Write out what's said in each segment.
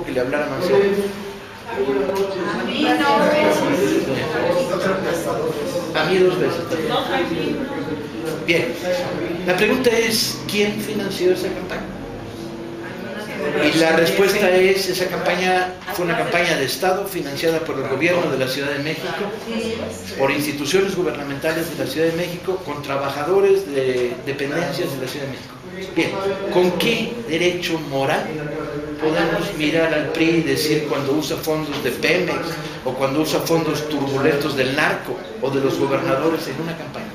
que le hablara Mancera? A mí 2 veces. A mí 2 veces. Bien, la pregunta es, ¿quién financió esa campaña? Y la respuesta es, esa campaña fue una campaña de Estado financiada por el gobierno de la Ciudad de México, por instituciones gubernamentales de la Ciudad de México, con trabajadores de dependencias de la Ciudad de México. Bien, ¿con qué derecho moral podemos mirar al PRI y decir cuando usa fondos de Pemex o cuando usa fondos turbulentos del narco o de los gobernadores en una campaña?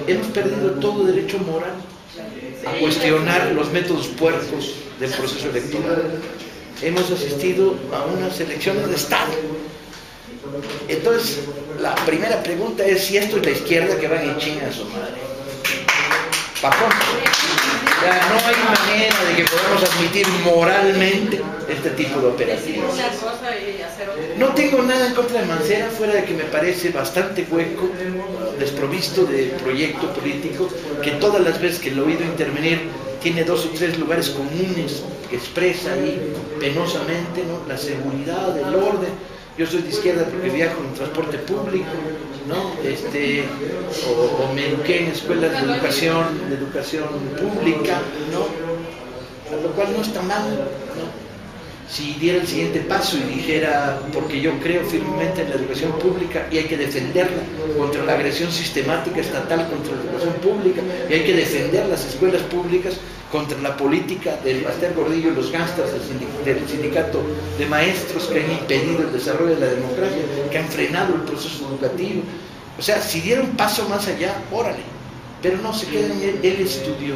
Hemos perdido todo derecho moral a cuestionar los métodos puercos del proceso electoral. Hemos asistido a unas elecciones de Estado. Entonces, la primera pregunta es si esto es la izquierda que van en chinga a su madre. Pajón. Ya no hay manera de que podamos admitir moralmente este tipo de operaciones. No tengo nada en contra de Mancera, fuera de que me parece bastante hueco, desprovisto de proyecto político, que todas las veces que lo he oído intervenir tiene 2 o 3 lugares comunes que expresa ahí penosamente, ¿no? La seguridad, el orden. Yo soy de izquierda porque viajo en transporte público, ¿no? O me eduqué en escuelas de educación pública, ¿no? Lo cual no está mal, ¿no? Si diera el siguiente paso y dijera, porque yo creo firmemente en la educación pública y hay que defenderla contra la agresión sistemática estatal contra la educación pública, y hay que defender las escuelas públicas contra la política del Bastián Gordillo y los gángsters del sindicato de maestros que han impedido el desarrollo de la democracia, que han frenado el proceso educativo. O sea, si diera un paso más allá, órale, pero no, se queda en el estudio.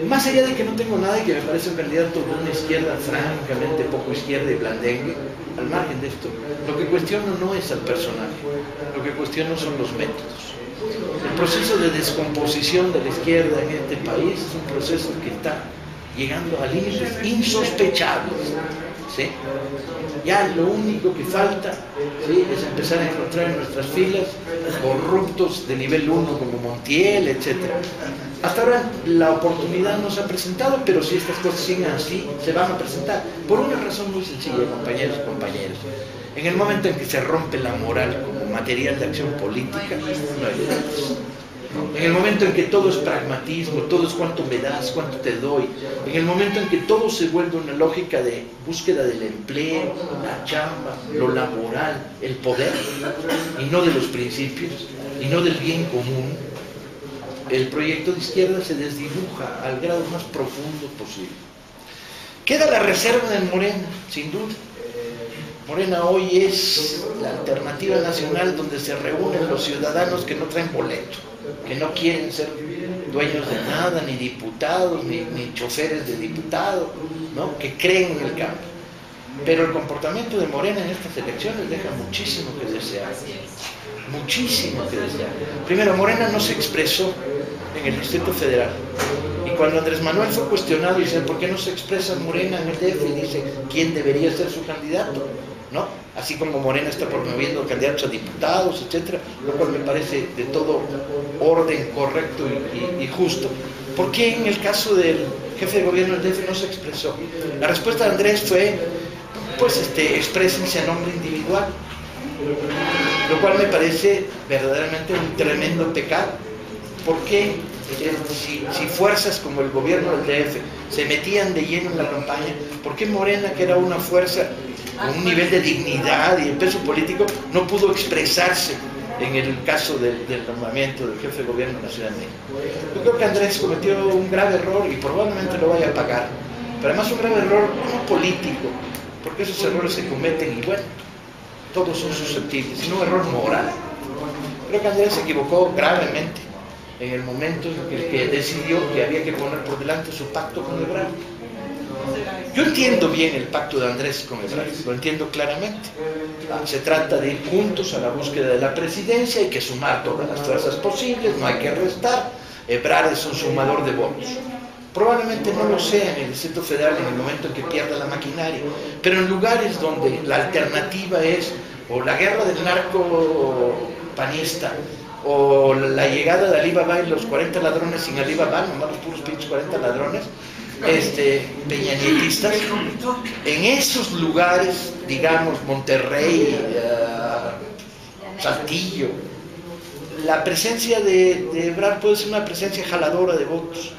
Más allá de que no tengo nada y que me parece un candidato de una izquierda francamente poco izquierda y blandengue, al margen de esto, lo que cuestiono no es al personaje, lo que cuestiono son los métodos. El proceso de descomposición de la izquierda en este país es un proceso que está llegando a límites insospechables, ¿sí? Ya lo único que falta, ¿sí?, es empezar a encontrar en nuestras filas corruptos de nivel 1 como Montiel, etc. Hasta ahora la oportunidad no se ha presentado, pero si estas cosas siguen así, se van a presentar. Por una razón muy sencilla, compañeros y compañeras. En el momento en que se rompe la moral como material de acción política, no hay derechos. En el momento en que todo es pragmatismo, todo es cuánto me das, cuánto te doy, en el momento en que todo se vuelve una lógica de búsqueda del empleo, la chamba, lo laboral, el poder, y no de los principios, y no del bien común, el proyecto de izquierda se desdibuja al grado más profundo posible. Queda la reserva de Morena, sin duda. Morena hoy es la alternativa nacional donde se reúnen los ciudadanos que no traen boleto, que no quieren ser dueños de nada, ni diputados, ni choferes de diputados, ¿no?, que creen en el cambio. Pero el comportamiento de Morena en estas elecciones deja muchísimo que desear. Muchísimo que desear. Primero, Morena no se expresó en el Distrito Federal. Y cuando Andrés Manuel fue cuestionado y dice, ¿por qué no se expresa Morena en el DF? Y dice, ¿quién debería ser su candidato? ¿No? Así como Morena está promoviendo candidatos a diputados, etcétera, lo cual me parece de todo orden correcto y justo. ¿Por qué en el caso del jefe de gobierno del DF no se expresó? La respuesta de Andrés fue, pues exprésense a nombre individual, lo cual me parece verdaderamente un tremendo pecado. ¿Por qué? Si fuerzas como el gobierno del DF se metían de lleno en la campaña, ¿por qué Morena, que era una fuerza con un nivel de dignidad y de peso político, no pudo expresarse en el caso del nombramiento del jefe de gobierno de la Ciudad de México? Yo creo que Andrés cometió un grave error y probablemente lo vaya a pagar, pero además un grave error no político, porque esos errores se cometen y bueno, todos son susceptibles, sino un error moral. Creo que Andrés se equivocó gravemente en el momento en el que decidió que había que poner por delante su pacto con Ebrard. Yo entiendo bien el pacto de Andrés con Ebrard, lo entiendo claramente. Se trata de ir juntos a la búsqueda de la presidencia, hay que sumar todas las fuerzas posibles, no hay que restar. Ebrard es un sumador de votos. Probablemente no lo sea en el Distrito Federal en el momento en que pierda la maquinaria, pero en lugares donde la alternativa es o la guerra del narco panista, o la llegada de Alí Baba y los 40 ladrones sin Alí Baba, nomás los puros pinches 40 ladrones, peñanietistas, en esos lugares, digamos, Monterrey, Saltillo, la presencia de Ebrard puede ser una presencia jaladora de votos,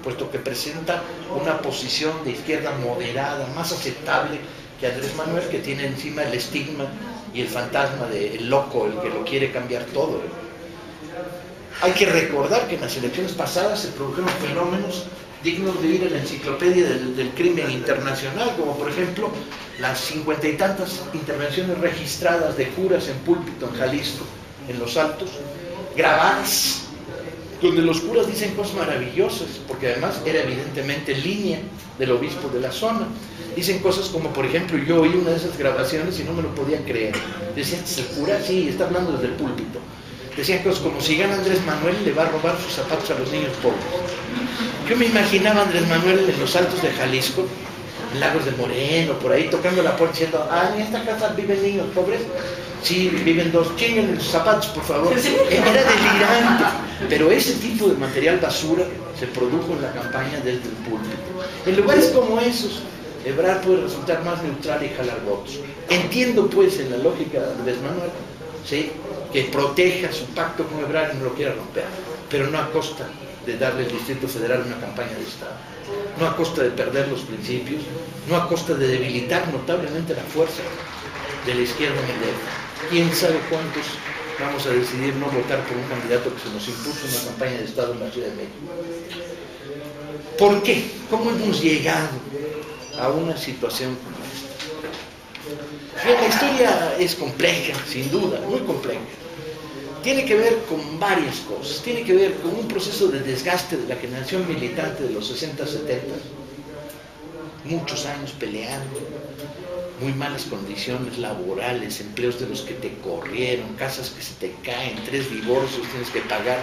puesto que presenta una posición de izquierda moderada, más aceptable que Andrés Manuel, que tiene encima el estigma y el fantasma del loco, el que lo quiere cambiar todo. Hay que recordar que en las elecciones pasadas se produjeron fenómenos dignos de ir a la enciclopedia del crimen internacional, como por ejemplo las 50 y tantas intervenciones registradas de curas en púlpito en Jalisco, en Los Altos, grabadas, donde los curas dicen cosas maravillosas, porque además era evidentemente línea del obispo de la zona. Dicen cosas como, por ejemplo, yo oí una de esas grabaciones y no me lo podía creer. Decían, ¿este es el cura? Sí, está hablando desde el púlpito. Decían cosas como, si gana Andrés Manuel, le va a robar sus zapatos a los niños pobres. Yo me imaginaba a Andrés Manuel en los Altos de Jalisco, en Lagos de Moreno, por ahí, tocando la puerta diciendo, en esta casa viven niños pobres. Sí, viven dos, chinguen sus zapatos, por favor. Era delirante, pero ese tipo de material basura se produjo en la campaña desde el púlpito. En lugares como esos, Ebrard puede resultar más neutral y jalar votos. Entiendo, pues, en la lógica de Andrés Manuel, ¿sí?, que proteja su pacto con Ebrard y no lo quiera romper, pero no a costa de darle al Distrito Federal una campaña de Estado, no a costa de perder los principios, no a costa de debilitar notablemente la fuerza de la izquierda en el DF. ¿Quién sabe cuántos vamos a decidir no votar por un candidato que se nos impuso en una campaña de Estado en la Ciudad de México? ¿Por qué? ¿Cómo hemos llegado a una situación como esta? Bien, la historia es compleja, sin duda, muy compleja. Tiene que ver con varias cosas. Tiene que ver con un proceso de desgaste de la generación militante de los 60, 70, muchos años peleando, muy malas condiciones laborales, empleos de los que te corrieron, casas que se te caen, 3 divorcios, tienes que pagar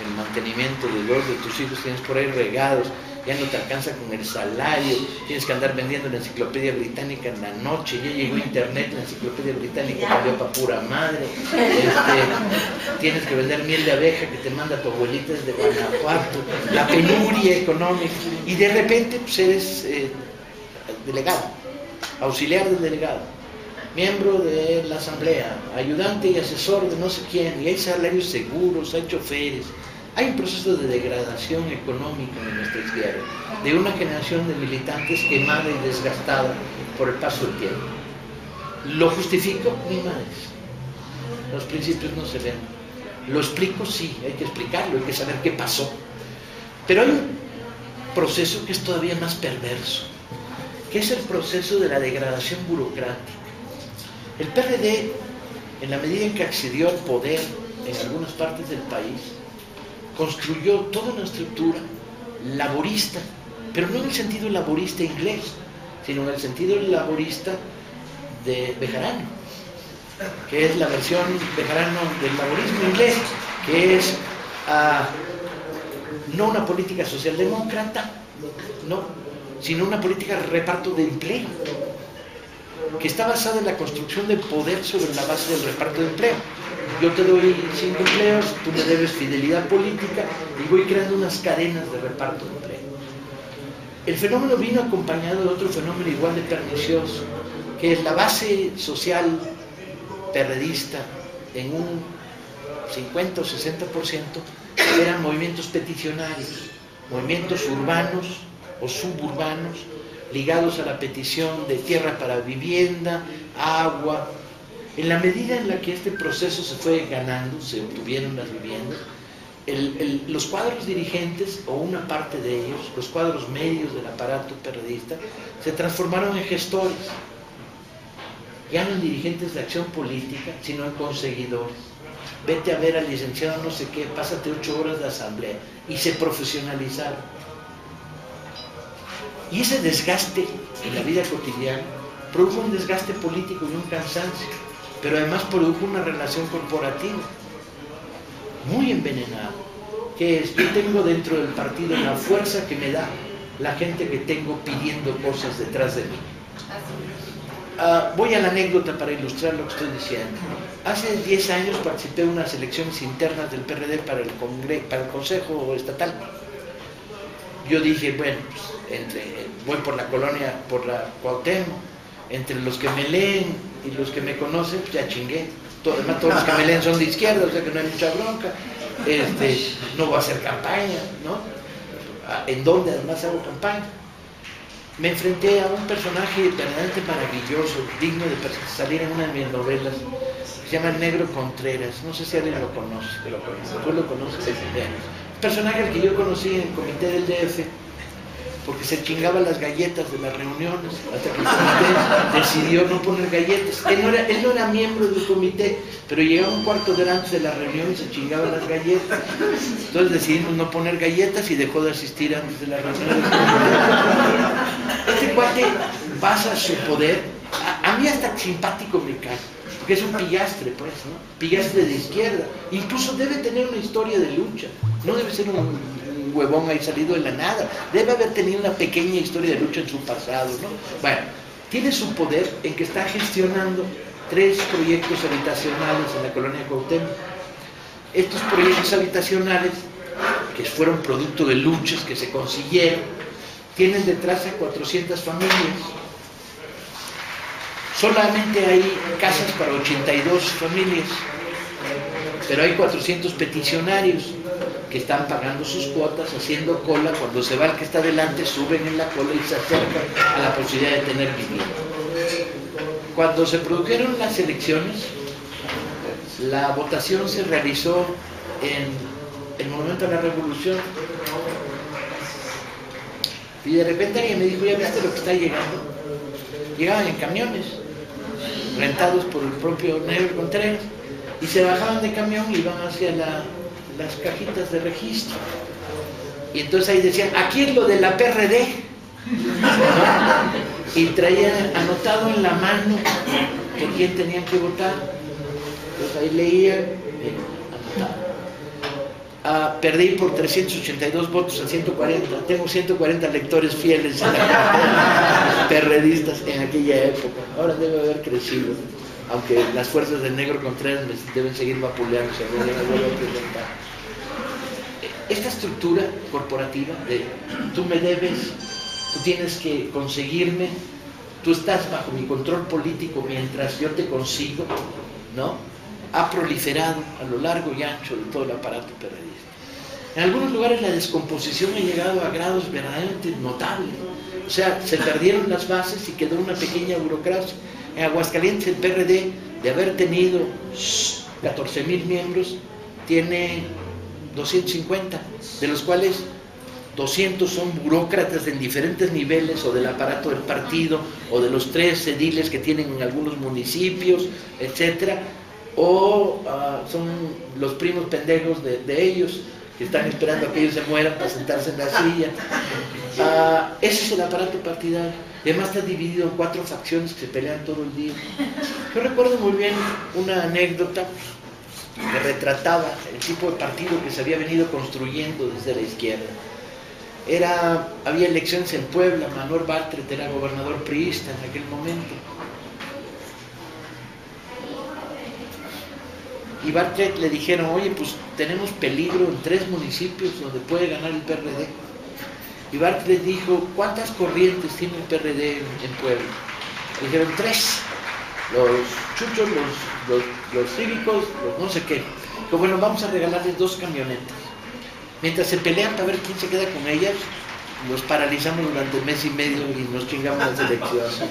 el mantenimiento de 2 de tus hijos, tienes por ahí regados, ya no te alcanza con el salario, tienes que andar vendiendo la enciclopedia británica en la noche, ya llegó internet, la enciclopedia británica cambió para pura madre, tienes que vender miel de abeja que te manda tu abuelita desde Guanajuato, la penuria económica, y de repente pues eres delegado, auxiliar del delegado, miembro de la asamblea, ayudante y asesor de no sé quién, y hay salarios seguros, hay choferes. Hay un proceso de degradación económica en nuestra izquierda, de una generación de militantes quemada y desgastada por el paso del tiempo. ¿Lo justifico? Ni madres. Los principios no se ven. ¿Lo explico? Sí, hay que explicarlo, hay que saber qué pasó. Pero hay un proceso que es todavía más perverso, que es el proceso de la degradación burocrática. El PRD, en la medida en que accedió al poder en algunas partes del país, construyó toda una estructura laborista, pero no en el sentido laborista inglés, sino en el sentido laborista de Bejarano, que es la versión Bejarano del laborismo inglés, que es no una política socialdemócrata, no, sino una política de reparto de empleo, que está basada en la construcción del poder sobre la base del reparto de empleo. Yo te doy 5 empleos, tú me debes fidelidad política y voy creando unas cadenas de reparto de empleo. El fenómeno vino acompañado de otro fenómeno igual de pernicioso, que es la base social perredista en un 50 o 60% eran movimientos peticionarios, movimientos urbanos o suburbanos ligados a la petición de tierra para vivienda, agua. En la medida en la que este proceso se fue ganando, se obtuvieron las viviendas, los cuadros dirigentes, o una parte de ellos, los cuadros medios del aparato perredista, se transformaron en gestores, ya no en dirigentes de acción política, sino en conseguidores. Vete a ver al licenciado no sé qué, pásate 8 horas de asamblea, y se profesionalizaron. Y ese desgaste en la vida cotidiana produjo un desgaste político y un cansancio, pero además produjo una relación corporativa muy envenenada, que es, yo tengo dentro del partido la fuerza que me da la gente que tengo pidiendo cosas detrás de mí. Voy a la anécdota para ilustrar lo que estoy diciendo. Hace 10 años participé en unas elecciones internas del PRD para el Consejo Estatal. yo dije, bueno, pues, voy por la colonia, por la Cuauhtémoc, entre los que me leen y los que me conocen, pues ya chingué. Además, todos los que me leen son de izquierda, o sea que no hay mucha bronca. No voy a hacer campaña, ¿no? ¿En dónde además hago campaña? Me enfrenté a un personaje verdaderamente maravilloso, digno de salir en una de mis novelas. Se llama el Negro Contreras. No sé si alguien lo conoce. ¿Tú lo conoces? Sí. Un personaje al que yo conocí en el comité del DF, porque se chingaba las galletas de las reuniones, hasta que el comité decidió no poner galletas. Él no era miembro del comité, pero llegaba un cuarto de hora antes de la reunión y se chingaba las galletas. Entonces decidimos no poner galletas y dejó de asistir antes de la reunión. Este cuate basa su poder, a mí hasta simpático me cae, porque es un pillastre, pues, ¿no? Pillastre de izquierda. Incluso debe tener una historia de lucha, no debe ser un huevón ahí salido de la nada, debe haber tenido una pequeña historia de lucha en su pasado, ¿no? Bueno, tiene su poder en que está gestionando 3 proyectos habitacionales en la colonia Cuauhtémoc. Estos proyectos habitacionales, que fueron producto de luchas que se consiguieron, tienen detrás a 400 familias. Solamente hay casas para 82 familias, pero hay 400 peticionarios que están pagando sus cuotas, haciendo cola. Cuando se va el que está adelante, suben en la cola y se acercan a la posibilidad de tener vivienda. Cuando se produjeron las elecciones, la votación se realizó en el Monumento a la Revolución, y de repente alguien me dijo, ¿ya viste lo que está llegando? Llegaban en camiones, rentados por el propio Negro Contreras, y se bajaban de camión y iban hacia las cajitas de registro. Y entonces ahí decían, aquí es lo de la PRD, ¿no? Y traían anotado en la mano por quién tenían que votar. Entonces ahí leían, anotado. Perdí por 382 votos a 140. Tengo 140 lectores fieles perredistas en aquella época. Ahora debe haber crecido, aunque las fuerzas del Negro Contreras me deben seguir vapuleando, se me vuelvo a presentar. Esta estructura corporativa de tú me debes, tú tienes que conseguirme, tú estás bajo mi control político mientras yo te consigo, ¿no? Ha proliferado a lo largo y ancho de todo el aparato perredista. En algunos lugares la descomposición ha llegado a grados verdaderamente notables. O sea, se perdieron las bases y quedó una pequeña burocracia. En Aguascalientes el PRD, de haber tenido 14,000 miembros, tiene 250, de los cuales 200 son burócratas en diferentes niveles, o del aparato del partido, o de los 3 ediles que tienen en algunos municipios, etcétera, o son los primos pendejos de ellos, que están esperando a que ellos se mueran para sentarse en la silla. Ese es el aparato partidario. Además está dividido en 4 facciones que se pelean todo el día. Yo recuerdo muy bien una anécdota que retrataba el tipo de partido que se había venido construyendo desde la izquierda. Había elecciones en Puebla, Manuel Bartlett era gobernador priista en aquel momento. Y Bartlett le dijeron, oye, pues tenemos peligro en 3 municipios donde puede ganar el PRD. Y Bartlett dijo, ¿cuántas corrientes tiene el PRD en Puebla? Le dijeron 3, los chuchos, los cívicos, los no sé qué. Pero bueno, vamos a regalarles 2 camionetas. Mientras se pelean para ver quién se queda con ellas, los paralizamos durante 1 mes y medio y nos chingamos las elecciones.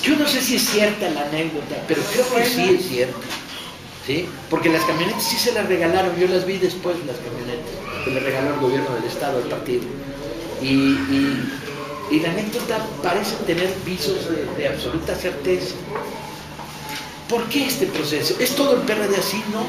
Yo no sé si es cierta la anécdota, pero creo que sí es cierta. ¿Sí? Porque las camionetas sí se las regalaron, yo las vi después, las camionetas que le regaló el gobierno del estado al partido, y la anécdota parece tener visos de absoluta certeza. ¿Por qué este proceso? ¿Es todo el PRD así? No,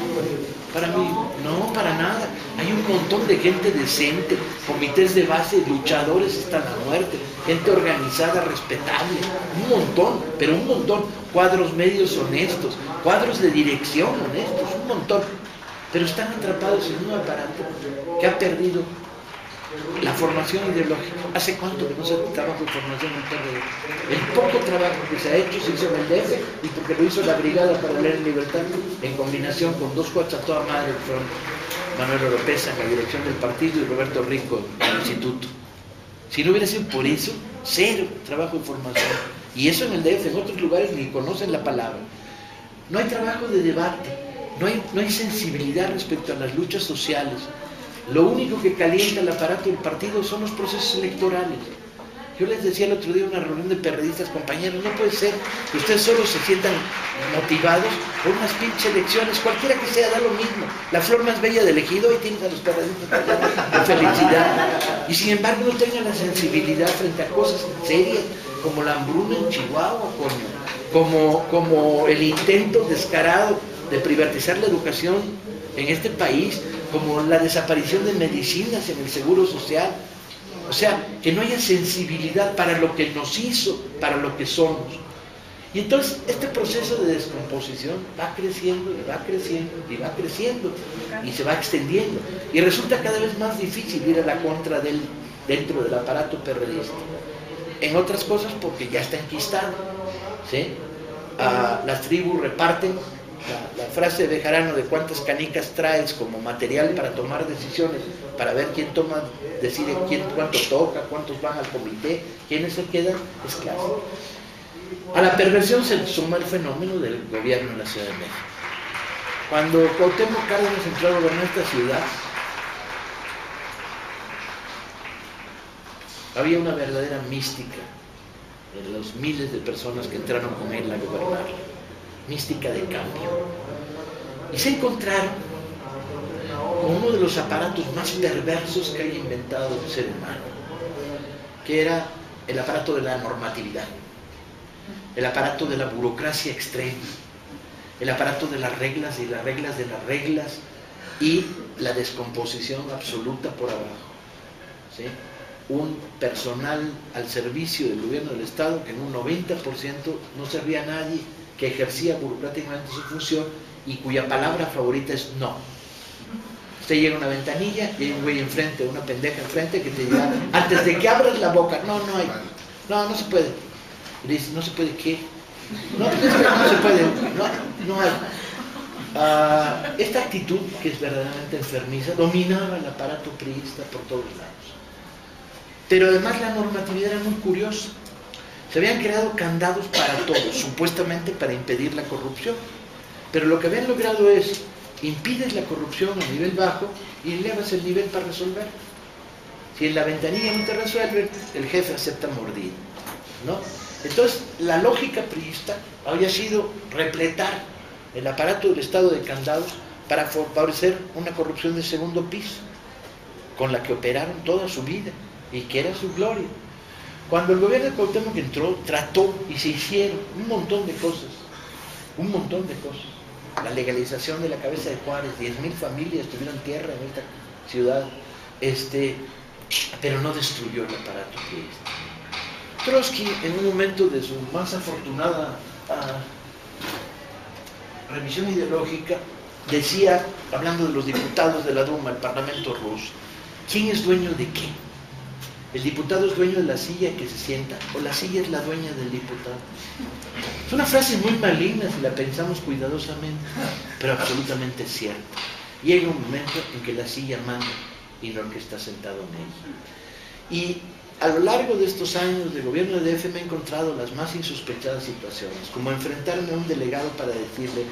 para mí, no, para nada. Hay un montón de gente decente, comités de base, luchadores hasta la muerte, gente organizada, respetable, un montón, pero un montón, cuadros medios honestos, cuadros de dirección honestos, un montón, pero están atrapados en un aparato que ha perdido la formación ideológica. ¿Hace cuánto que no se trabaja en formación en el PRD? El poco trabajo que se ha hecho se hizo en el DF, y porque lo hizo la Brigada para Leer en Libertad, en combinación con 2 cuates a toda madre del front. Manuel Oropesa en la dirección del partido y Roberto Rico en el instituto. Si no hubiera sido por eso, cero trabajo de formación. Y eso en el DF, en otros lugares ni conocen la palabra. No hay trabajo de debate, no hay sensibilidad respecto a las luchas sociales. Lo único que calienta el aparato del partido son los procesos electorales. Yo les decía el otro día en una reunión de perredistas, compañeros, no puede ser que ustedes solo se sientan motivados por unas pinches elecciones, cualquiera que sea, da lo mismo. La flor más bella del ejido, ahí tienes a los perredistas con felicidad. Y sin embargo no tengan la sensibilidad frente a cosas serias, como la hambruna en Chihuahua, como el intento descarado de privatizar la educación en este país, como la desaparición de medicinas en el Seguro Social. O sea, que no haya sensibilidad para lo que nos hizo, para lo que somos. Y entonces este proceso de descomposición va creciendo y va creciendo y va creciendo y se va extendiendo. Y resulta cada vez más difícil ir a la contra dentro del aparato perredista. En otras cosas porque ya está enquistado, ¿sí? Las tribus reparten la frase de Bejarano de cuántas canicas traes como material para tomar decisiones, para ver quién decide cuánto toca, cuántos van al comité, quiénes se quedan, es claro. A la perversión se suma el fenómeno del gobierno en la Ciudad de México. Cuando Cuauhtémoc Cárdenas entró a gobernar esta ciudad, había una verdadera mística en los miles de personas que entraron con él a gobernar, mística de cambio. Y se encontraron con uno de los aparatos más perversos que haya inventado el ser humano, que era el aparato de la normatividad, el aparato de la burocracia extrema, el aparato de las reglas y las reglas de las reglas y la descomposición absoluta por abajo, ¿sí? Un personal al servicio del gobierno del Estado que en un 90% no servía a nadie, que ejercía burocráticamente su función y cuya palabra favorita es no. Usted llega a una ventanilla y hay un güey enfrente, una pendeja enfrente que te dirá, antes de que abras la boca, no hay, no se puede. Y le dice, ¿no se puede qué? No se puede, no hay. Esta actitud, que es verdaderamente enfermiza, dominaba el aparato priista por todos lados. Pero además la normatividad era muy curiosa. Se habían creado candados para todos, supuestamente para impedir la corrupción. Pero lo que habían logrado es, impides la corrupción a nivel bajo y elevas el nivel para resolver. Si en la ventanilla no te resuelven, el jefe acepta mordida, ¿no? Entonces, la lógica priista había sido repletar el aparato del Estado de candados para favorecer una corrupción de segundo piso, con la que operaron toda su vida y que era su gloria. Cuando el gobierno de Cuauhtémoc entró, trató y se hicieron un montón de cosas. La legalización de la cabeza de Juárez, 10,000 familias tuvieron tierra en esta ciudad, pero no destruyó el aparato priista. Trotsky, en un momento de su más afortunada revisión ideológica, decía, hablando de los diputados de la Duma, el Parlamento ruso, ¿quién es dueño de qué? ¿El diputado es dueño de la silla que se sienta o la silla es la dueña del diputado? Es una frase muy maligna si la pensamos cuidadosamente, pero absolutamente cierta. Llega un momento en que la silla manda y no el que está sentado en ella. Y a lo largo de estos años de gobierno de DF me he encontrado las más insospechadas situaciones, como enfrentarme a un delegado para decirle,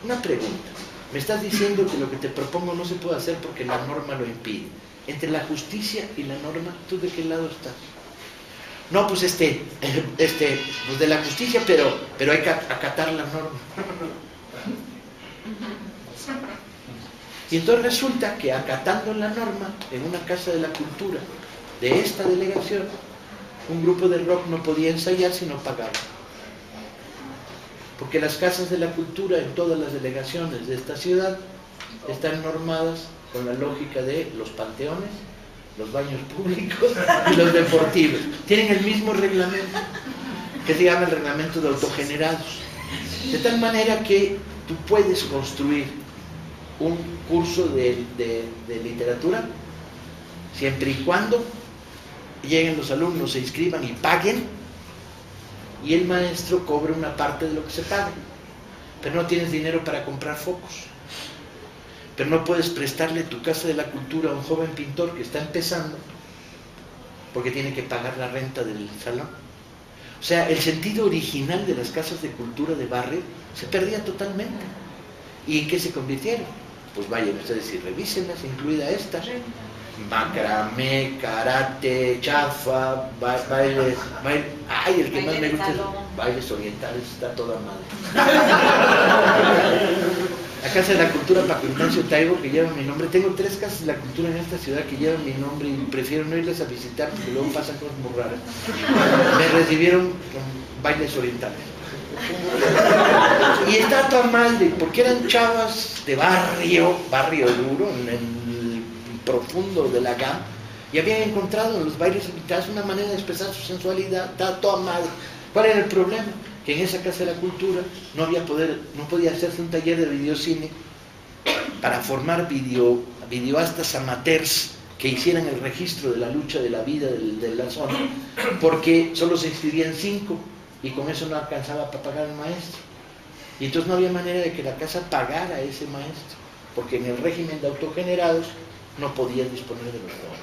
una pregunta, me estás diciendo que lo que te propongo no se puede hacer porque la norma lo impide. Entre la justicia y la norma, ¿tú de qué lado estás? No, pues pues de la justicia, pero hay que acatar la norma. Y entonces resulta que acatando la norma, en una casa de la cultura de esta delegación, un grupo de rock no podía ensayar si no pagaba. Porque las casas de la cultura en todas las delegaciones de esta ciudad están normadas con la lógica de los panteones, los baños públicos y los deportivos. Tienen el mismo reglamento, que se llama el reglamento de autogenerados. De tal manera que tú puedes construir un curso de literatura siempre y cuando lleguen los alumnos, se inscriban y paguen, y el maestro cobre una parte de lo que se pague. Pero no tienes dinero para comprar focos. pero no puedes prestarle tu casa de la cultura a un joven pintor que está empezando porque tiene que pagar la renta del salón. O sea, el sentido original de las casas de cultura de barrio se perdía totalmente. ¿Y en qué se convirtieron? Pues vayan ustedes y revísenlas, incluida esta. Macramé, karate, chafa, bailes, ay, el que más me gusta es bailes orientales, está toda madre. La Casa de la Cultura Paco Ignacio Taibo, que lleva mi nombre. Tengo 3 casas de la cultura en esta ciudad que llevan mi nombre y prefiero no irles a visitar porque luego pasan cosas muy raras. Me recibieron con bailes orientales. Y está toda madre, porque eran chavas de barrio duro, en el profundo de la GAM, y habían encontrado en los bailes invitados una manera de expresar su sensualidad. Estaba toda madre. ¿Cuál era el problema? Que en esa Casa de la Cultura no podía hacerse un taller de videocine para formar videoastas amateurs que hicieran el registro de la lucha de la vida de la zona, porque solo se inscribían 5 y con eso no alcanzaba para pagar al maestro. Y entonces no había manera de que la casa pagara a ese maestro, porque en el régimen de autogenerados no podía disponer de los fondos.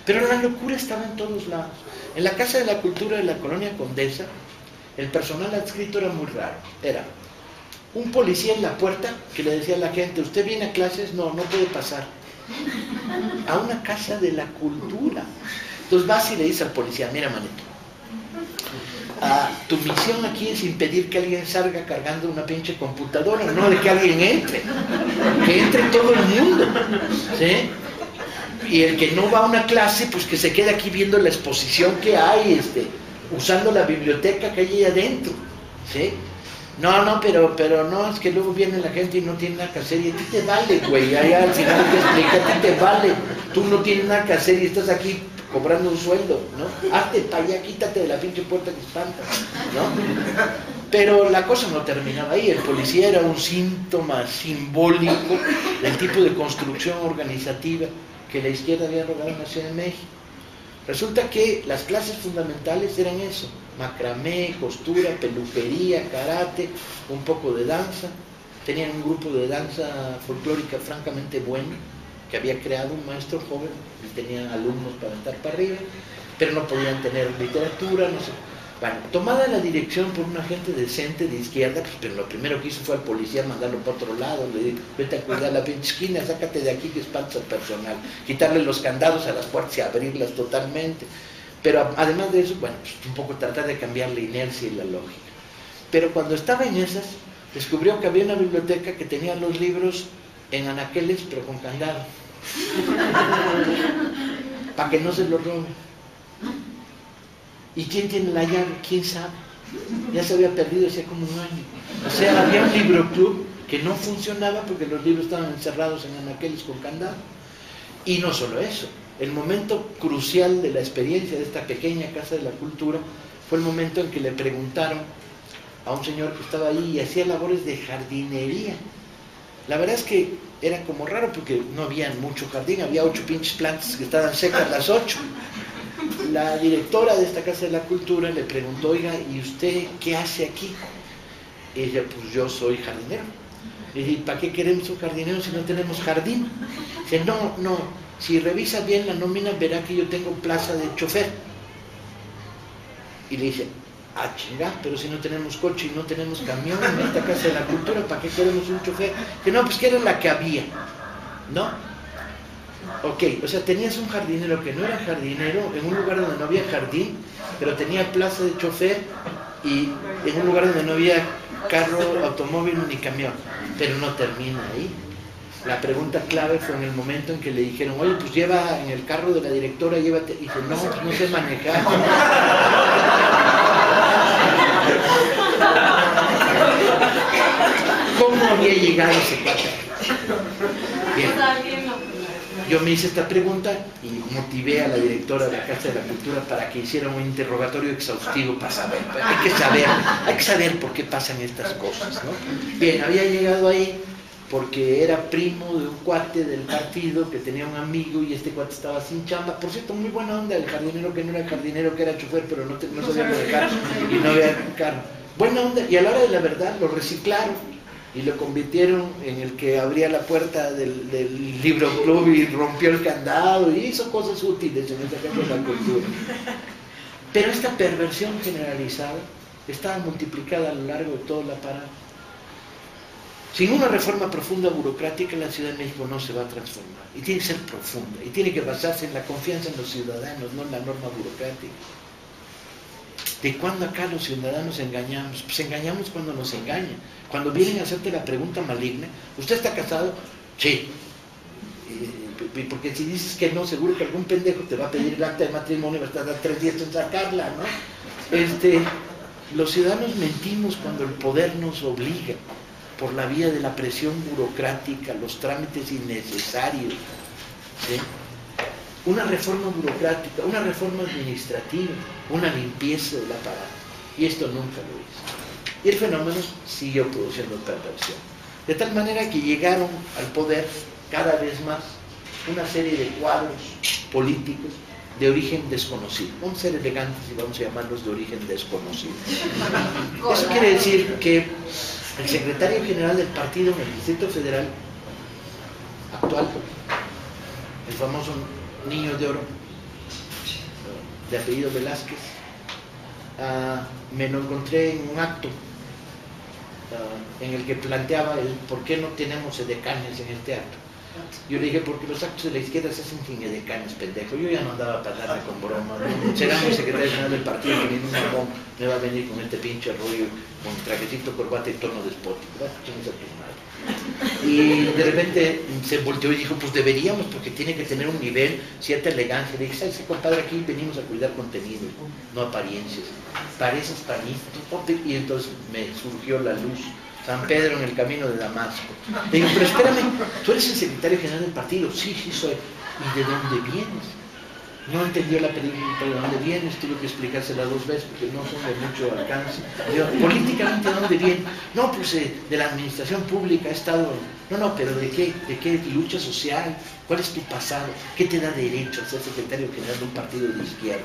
Pero la locura estaba en todos lados. En la Casa de la Cultura de la Colonia Condesa, el personal adscrito era muy raro. Era un policía en la puerta que le decía a la gente: ¿usted viene a clases? No, no puede pasar. A una Casa de la Cultura. Entonces vas y le dices al policía: mira, manito, tu misión aquí es impedir que alguien salga cargando una pinche computadora, no de que alguien entre. Que entre todo el mundo, ¿sí? Y el que no va a una clase, pues que se quede aquí viendo la exposición que hay, usando la biblioteca que hay ahí adentro, ¿sí? No, pero no, es que luego viene la gente y no tiene nada que hacer, y a ti te vale, güey, allá al final te explica, a ti te vale, tú no tienes nada que hacer y estás aquí cobrando un sueldo, ¿no? Hazte para allá, quítate de la pinche puerta que espanta, ¿no? Pero la cosa no terminaba ahí. El policía era un síntoma simbólico del tipo de construcción organizativa que la izquierda había logrado en la Ciudad de México. Resulta que las clases fundamentales eran eso: macramé, costura, peluquería, karate, un poco de danza. Tenían un grupo de danza folclórica francamente bueno, que había creado un maestro joven, y tenían alumnos para aventar para arriba, pero no podían tener literatura, no sé. Bueno, tomada la dirección por una gente decente de izquierda, pues, pero lo primero que hizo fue al policía mandarlo para otro lado. Le dijo: vete a cuidar la pinche esquina, sácate de aquí que espantas al personal, quitarle los candados a las puertas y abrirlas totalmente. Pero además de eso, bueno, pues un poco tratar de cambiar la inercia y la lógica. Pero cuando estaba en esas, descubrió que había una biblioteca que tenía los libros en anaqueles, pero con candado, para que no se los roben. ¿Y quién tiene la llave? ¿Quién sabe? Ya se había perdido hacía como un año. O sea, había un libro club que no funcionaba porque los libros estaban encerrados en anaqueles con candado. Y no solo eso, el momento crucial de la experiencia de esta pequeña Casa de la Cultura fue el momento en que le preguntaron a un señor que estaba ahí y hacía labores de jardinería. La verdad es que era como raro porque no había mucho jardín, había 8 pinches plantas que estaban secas las 8. La directora de esta Casa de la Cultura le preguntó: oiga, ¿y usted qué hace aquí? Y ella: pues yo soy jardinero. Le dije: ¿para qué queremos un jardinero si no tenemos jardín? Dice: no, si revisa bien la nómina verá que yo tengo plaza de chofer. Y le dice: chinga, pero si no tenemos coche y no tenemos camión en esta Casa de la Cultura, ¿para qué queremos un chofer? Que no, pues que era la que había, ¿no? Ok, o sea, tenías un jardinero que no era jardinero en un lugar donde no había jardín, pero tenía plaza de chofer, y en un lugar donde no había carro, automóvil ni camión. Pero no termina ahí. La pregunta clave fue en el momento en que le dijeron: oye, pues lleva en el carro de la directora, llévate. Y dice: no, pues no sé manejar. ¿Cómo había llegado ese cuate? Bien. Yo me hice esta pregunta y motivé a la directora de la Casa de la Cultura para que hiciera un interrogatorio exhaustivo para saber. Hay que saber por qué pasan estas cosas, ¿no? Bien, había llegado ahí porque era primo de un cuate del partido que tenía un amigo, y este cuate estaba sin chamba. Por cierto, muy buena onda el jardinero, que no era jardinero, que era chofer, pero no sabía manejar y no había carro. Buena onda, y a la hora de la verdad lo reciclaron. y lo convirtieron en el que abría la puerta del libro club y rompió el candado y hizo cosas útiles en esa casa de la cultura. Pero esta perversión generalizada estaba multiplicada a lo largo de todo el aparato. Sin una reforma profunda burocrática, la Ciudad de México no se va a transformar. Y tiene que ser profunda. Y tiene que basarse en la confianza en los ciudadanos, no en la norma burocrática. ¿De cuándo acá los ciudadanos engañamos? Pues engañamos cuando nos engañan. Cuando vienen a hacerte la pregunta maligna, ¿usted está casado? Sí. Porque si dices que no, seguro que algún pendejo te va a pedir el acta de matrimonio y va a tardar 3 días en sacarla, ¿no? Los ciudadanos mentimos cuando el poder nos obliga por la vía de la presión burocrática, los trámites innecesarios, ¿sí? Una reforma burocrática, una reforma administrativa, una limpieza del aparato. Y esto nunca lo hizo. Y el fenómeno siguió produciendo perversión. De tal manera que llegaron al poder cada vez más una serie de cuadros políticos de origen desconocido. Vamos a ser elegantes y vamos a llamarlos de origen desconocido. Eso quiere decir que el secretario general del partido en el Distrito Federal actual, el famoso Niño de Oro, de apellido Velázquez, me lo encontré en un acto en el que planteaba el por qué no tenemos edecanes en este acto. Yo le dije, porque los actos de la izquierda se hacen sin edecanes, pendejo. Yo ya no andaba para darle con broma, ¿no? Será mi secretario general del partido que viene un mamón, me va a venir con este pinche rollo, con trajecito, corbata y tono despótico. ¿Quién es tu madre? Y de repente se volteó y dijo, pues deberíamos, porque tiene que tener un nivel, cierta elegancia. Le dije, ¿sabes qué, compadre? Aquí venimos a cuidar contenido, no apariencias. Pareces panistas. Y entonces me surgió la luz. San Pedro en el camino de Damasco. Le digo, pero espérame, ¿tú eres el secretario general del partido? Sí, sí soy. ¿Y de dónde vienes? No entendió la pregunta de dónde vienes, tuve que explicársela 2 veces porque no son de mucho alcance. Digo, políticamente, ¿de dónde vienes? No, pues de la administración pública he estado... No, pero ¿de qué? ¿De qué lucha social? ¿Cuál es tu pasado? ¿Qué te da derecho a ser secretario general de un partido de izquierda?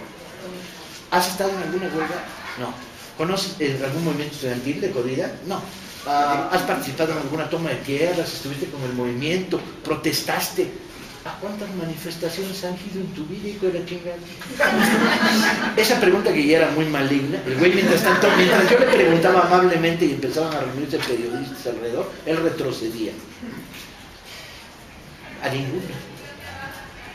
¿Has estado en alguna huelga? No. ¿Conoces algún movimiento estudiantil de jodida? No. ¿Has participado en alguna toma de tierras? ¿Estuviste con el movimiento? ¿Protestaste? ¿A cuántas manifestaciones han ido en tu vida, hijo de la chingada? Esa pregunta que ya era muy maligna, el güey mientras yo le preguntaba amablemente y empezaban a reunirse periodistas alrededor, él retrocedía. A ninguna.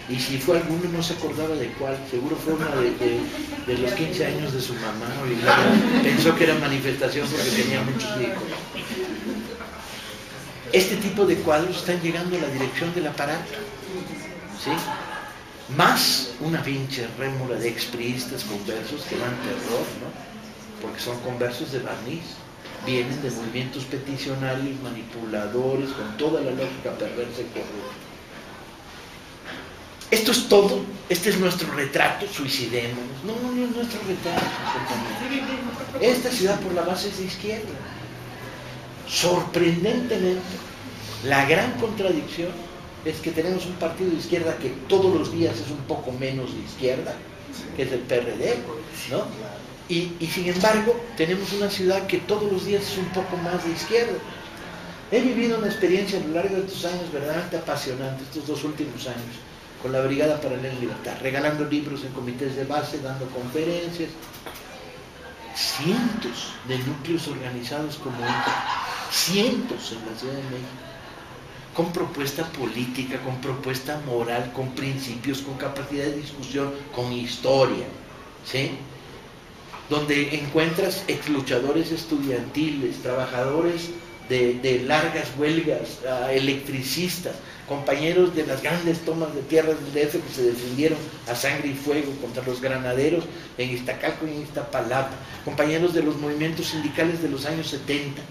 Y si fue alguno no se acordaba de cuál, seguro fue una de los 15 años de su mamá, y pensó que era manifestación porque tenía muchos hijos. Este tipo de cuadros están llegando a la dirección del aparato, ¿sí? Más una pinche rémora de expriistas conversos que dan terror, ¿no? Porque son conversos de barniz, vienen de movimientos peticionarios, manipuladores, con toda la lógica perversa y corrupta. Esto es todo, este es nuestro retrato, suicidémonos. No es nuestro retrato. Esta ciudad por la base es de izquierda. Sorprendentemente, la gran contradicción es que tenemos un partido de izquierda que todos los días es un poco menos de izquierda, que es el PRD, ¿no? Y sin embargo, tenemos una ciudad que todos los días es un poco más de izquierda. He vivido una experiencia a lo largo de estos años verdaderamente apasionante, estos 2 últimos años, con la Brigada Paralela en Libertad, regalando libros en comités de base, dando conferencias, cientos de núcleos organizados como cientos en la Ciudad de México, con propuesta política, con propuesta moral, con principios, con capacidad de discusión, con historia, ¿sí? Donde encuentras exluchadores estudiantiles, trabajadores de largas huelgas, electricistas, compañeros de las grandes tomas de tierras del DF que se defendieron a sangre y fuego contra los granaderos en Iztacalco y en Iztapalapa, compañeros de los movimientos sindicales de los años 70,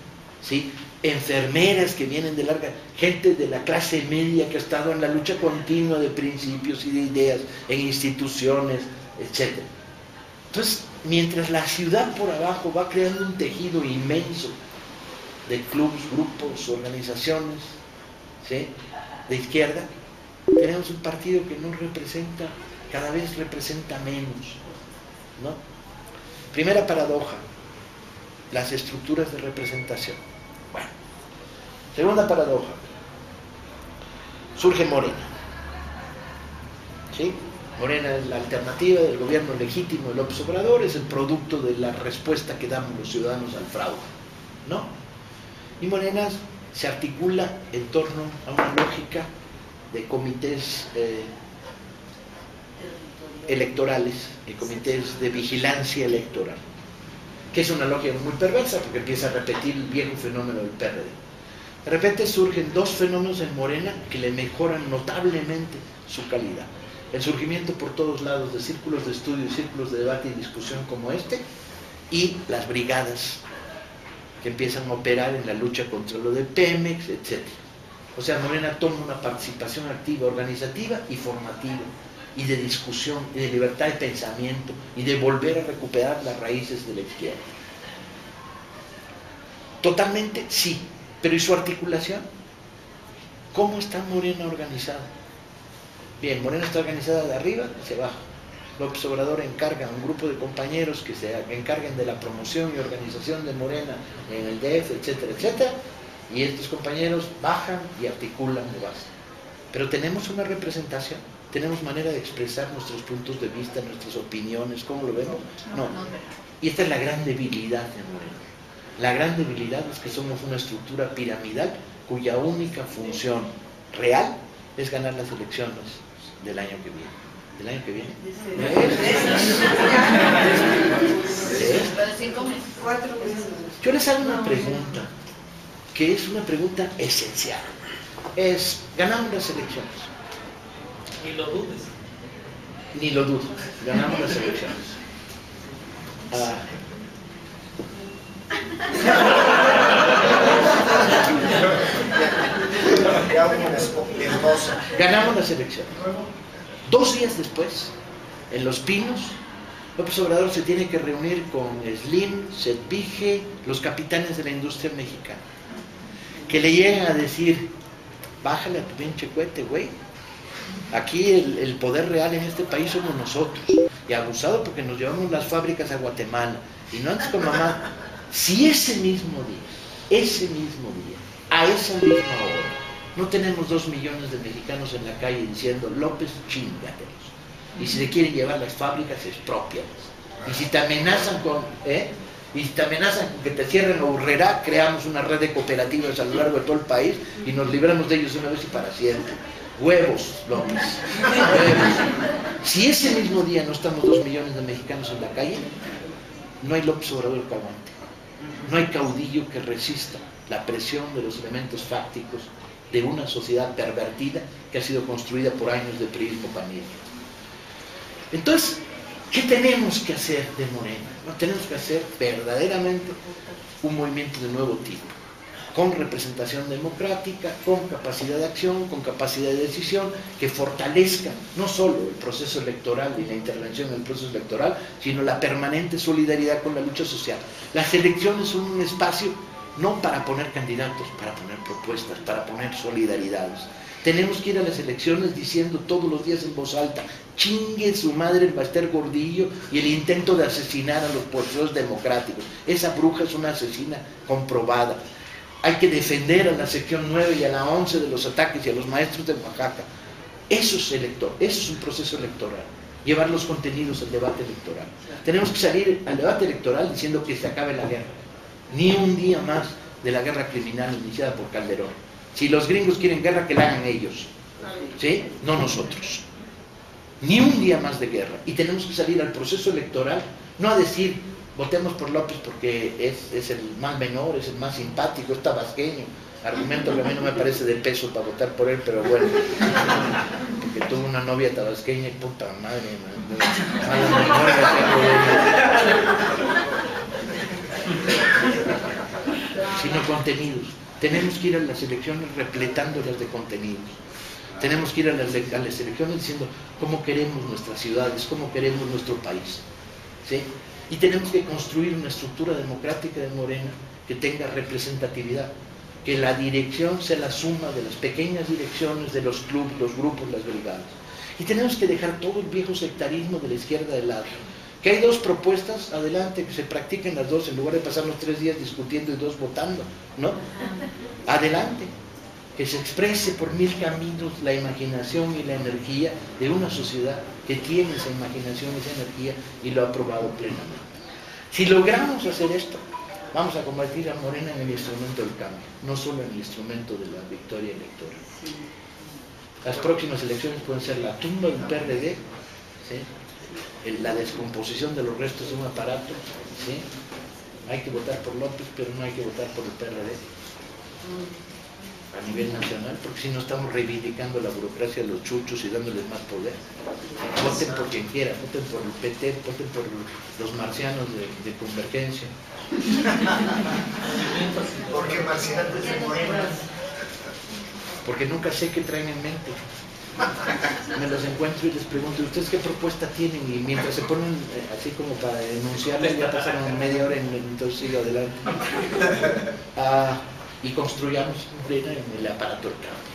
¿sí? Enfermeras que vienen de larga, gente de la clase media que ha estado en la lucha continua de principios y de ideas en instituciones, etc. Entonces, mientras la ciudad por abajo va creando un tejido inmenso de clubes, grupos, organizaciones, ¿sí?, de izquierda, tenemos un partido que no representa, cada vez representa menos, ¿no? Primera paradoja, las estructuras de representación. Bueno, Segunda paradoja. Surge Morena. ¿Sí? Morena es la alternativa del gobierno legítimo de López Obrador, es el producto de la respuesta que damos los ciudadanos al fraude, ¿no? Y Morena se articula en torno a una lógica de comités electorales, de comités de vigilancia electoral, que es una lógica muy perversa porque empieza a repetir el viejo fenómeno del PRD. De repente surgen dos fenómenos en Morena que le mejoran notablemente su calidad. El surgimiento por todos lados de círculos de estudio, círculos de debate y discusión como este, y las brigadas que empiezan a operar en la lucha contra lo de Pemex, etc. O sea, Morena toma una participación activa, organizativa y formativa, y de discusión, y de libertad de pensamiento, y de volver a recuperar las raíces de la izquierda. Totalmente sí, pero ¿y su articulación? ¿Cómo está Morena organizada? Bien, Morena está organizada de arriba hacia abajo. López Obrador encarga a un grupo de compañeros que se encarguen de la promoción y organización de Morena en el DF, etcétera, etcétera, y estos compañeros bajan y articulan de base. Pero tenemos una representación, tenemos manera de expresar nuestros puntos de vista, nuestras opiniones, ¿cómo lo vemos? No. Y esta es la gran debilidad de Morena. La gran debilidad es que somos una estructura piramidal cuya única función real es ganar las elecciones del año que viene. ¿Del año que viene? Yo les hago una pregunta, que es una pregunta esencial. ¿Ganamos las elecciones? Ni lo dudes. Ni lo dudo, ganamos las elecciones. Ganamos las elecciones. 2 días después, en Los Pinos, López Obrador se tiene que reunir con Slim, Sedvige, los capitanes de la industria mexicana, que le llegan a decir: bájale a tu pinche cohete, güey. Aquí el poder real en este país somos nosotros. Y abusado porque nos llevamos las fábricas a Guatemala. Y no antes con mamá. Si ese mismo día, a esa misma hora, no tenemos 2 millones de mexicanos en la calle diciendo: López, chíngatelos. Y si te quieren llevar las fábricas, expropialas. Y si te amenazan con que te cierren la Urrera, creamos una red de cooperativas a lo largo de todo el país y nos libramos de ellos una vez y para siempre. Huevos, López. Huevos. Si ese mismo día no estamos 2 millones de mexicanos en la calle, no hay López Obrador que aguante. No hay caudillo que resista la presión de los elementos fácticos de una sociedad pervertida que ha sido construida por años de priismo panismo. Entonces, ¿qué tenemos que hacer de Morena? No, tenemos que hacer verdaderamente un movimiento de nuevo tipo, con representación democrática, con capacidad de acción, con capacidad de decisión, que fortalezca no solo el proceso electoral y la intervención en el proceso electoral, sino la permanente solidaridad con la lucha social. Las elecciones son un espacio no para poner candidatos, para poner propuestas, para poner solidaridades. Tenemos que ir a las elecciones diciendo todos los días en voz alta: chingue su madre el Baster Gordillo y el intento de asesinar a los procesos democráticos. Esa bruja es una asesina comprobada. Hay que defender a la sección 9 y a la 11 de los ataques y a los maestros de Oaxaca. Eso es elector, eso es un proceso electoral. Llevar los contenidos al debate electoral. Tenemos que salir al debate electoral diciendo que se acabe la guerra. Ni un día más de la guerra criminal iniciada por Calderón. Si los gringos quieren guerra, que la hagan ellos, ¿sí? No nosotros. Ni un día más de guerra. Y tenemos que salir al proceso electoral, no a decir: votemos por López porque es el más menor, es el más simpático, es tabasqueño. Argumento que a mí no me parece de peso para votar por él, pero bueno. Porque tuvo una novia tabasqueña y puta madre, sino contenidos. Tenemos que ir a las elecciones repletándolas de contenidos. Tenemos que ir a las elecciones diciendo cómo queremos nuestras ciudades, cómo queremos nuestro país, ¿sí? Y tenemos que construir una estructura democrática de Morena que tenga representatividad, que la dirección sea la suma de las pequeñas direcciones de los clubes, los grupos, las brigadas. Y tenemos que dejar todo el viejo sectarismo de la izquierda de lado, Que hay dos propuestas, adelante, que se practiquen las dos en lugar de pasar los 3 días discutiendo y 2 votando, ¿no? Adelante, que se exprese por 1000 caminos la imaginación y la energía de una sociedad que tiene esa imaginación y esa energía y lo ha aprobado plenamente. Si logramos hacer esto, vamos a convertir a Morena en el instrumento del cambio, no solo en el instrumento de la victoria electoral. Las próximas elecciones pueden ser la tumba del PRD, ¿sí? La descomposición de los restos de un aparato, ¿sí? Hay que votar por López, pero no hay que votar por el PRD a nivel nacional, porque si no estamos reivindicando la burocracia de los chuchos y dándoles más poder. Voten por quien quiera, voten por el PT, voten por los marcianos de Convergencia. ¿Por qué marcianos de Morena? Porque nunca sé qué traen en mente. Me los encuentro y les pregunto, ¿ustedes qué propuesta tienen? Y mientras se ponen así como para enunciarles, ya pasaron media hora entonces sigo adelante. Y construyamos en el aparato del cambio.